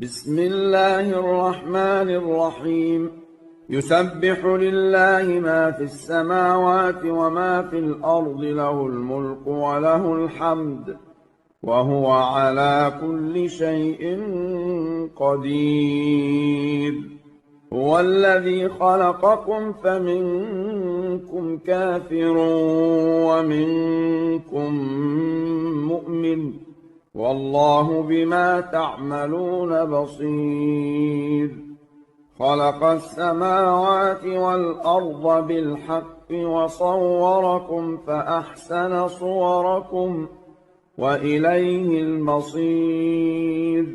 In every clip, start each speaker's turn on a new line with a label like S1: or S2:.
S1: بسم الله الرحمن الرحيم. يسبح لله ما في السماوات وما في الأرض، له الملك وله الحمد، وهو على كل شيء قدير. هو الذي خلقكم فمنكم كافر ومنكم مؤمن، والله بما تعملون بصير. خلق السماوات والأرض بالحق وصوركم فأحسن صوركم وإليه المصير.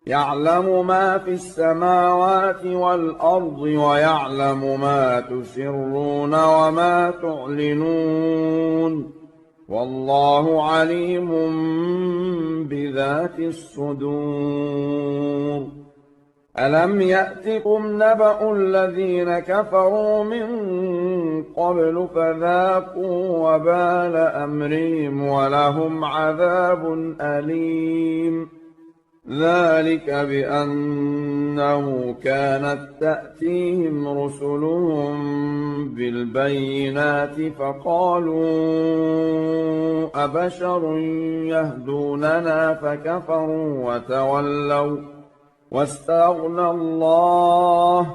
S1: يعلم ما في السماوات والأرض ويعلم ما تسرون وما تعلنون، والله عليم بذات الصدور. ألم يأتكم نبأ الذين كفروا من قبل فذاقوا وبال أمرهم ولهم عذاب أليم. ذلك بأنه كانت تأتيهم رسلهم بالبينات فقالوا أبشر يهدوننا فكفروا وتولوا واستغنى الله،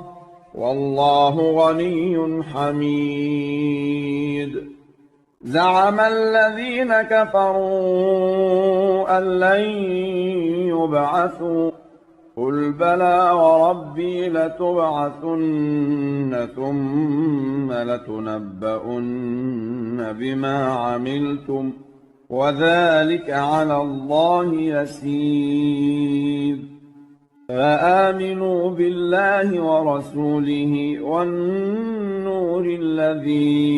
S1: والله غني حميد. زعم الذين كفروا أن لن يبعثوا، قل بلى وربي لتبعثن ثم لتنبؤن بما عملتم وذلك على الله يسير. فآمنوا بالله ورسوله والنور الذي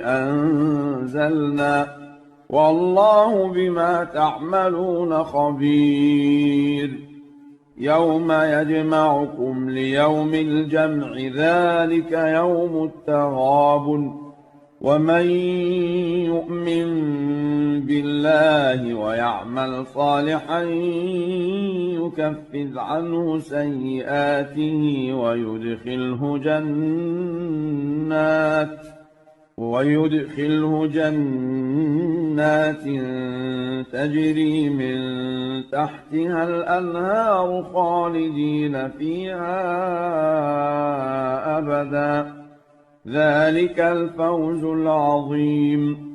S1: أنزلنا، والله بما تعملون خبير. يوم يجمعكم ليوم الجمع، ذلك يوم التغابن. ومن يؤمن بالله ويعمل صالحا يكفر عنه سيئاته ويدخله جنات تجري من تحتها الأنهار خالدين فيها أبدا، ذلك الفوز العظيم.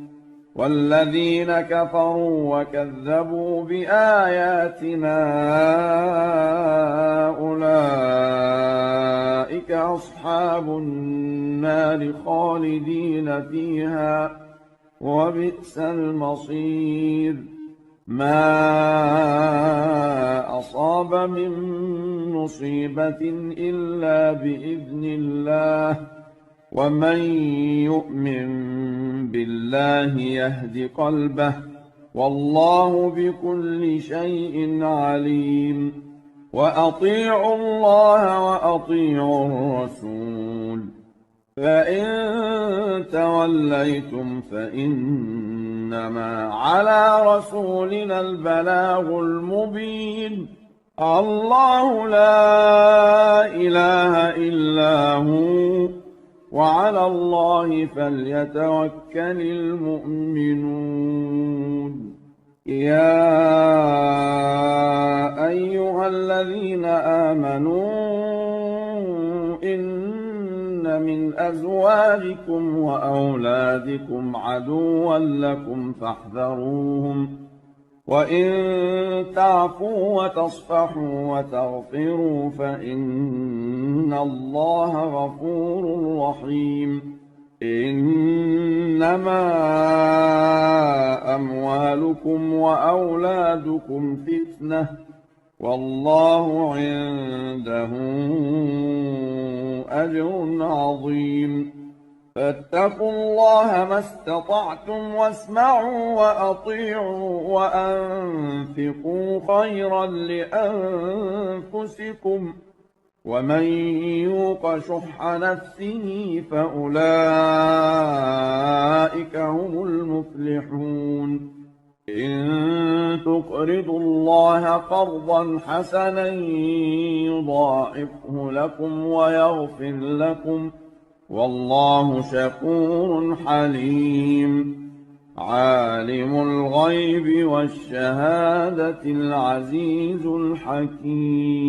S1: والذين كفروا وكذبوا بآياتنا أولئك أصحاب النار خالدين فيها، وبئس المصير. ما أصاب من مصيبة إلا بإذن الله، ومن يؤمن بالله يهد قلبه، والله بكل شيء عليم. وأطيعوا الله وأطيعوا الرسول، فإن توليتم فإنما على رسولنا البلاغ المبين. الله لا إله إلا هو، وعلى الله فليتوكل المؤمنون. يا أيها الذين آمنوا إن من أزواجكم وأولادكم عدوا لكم فاحذروهم، وإن تعفوا وتصفحوا وتغفروا فإن الله غفور رحيم. إنما أموالكم وأولادكم فتنة، والله عنده أجر عظيم. فاتقوا الله ما استطعتم واسمعوا وأطيعوا وأنفقوا خيرا لأنفسكم، ومن يوق شح نفسه فأولئك هم المفلحون. إن تقرضوا الله قرضا حسنا يضاعفه لكم ويغفر لكم والله شكور حليم عالم الغيب والشهادة العزيز الحكيم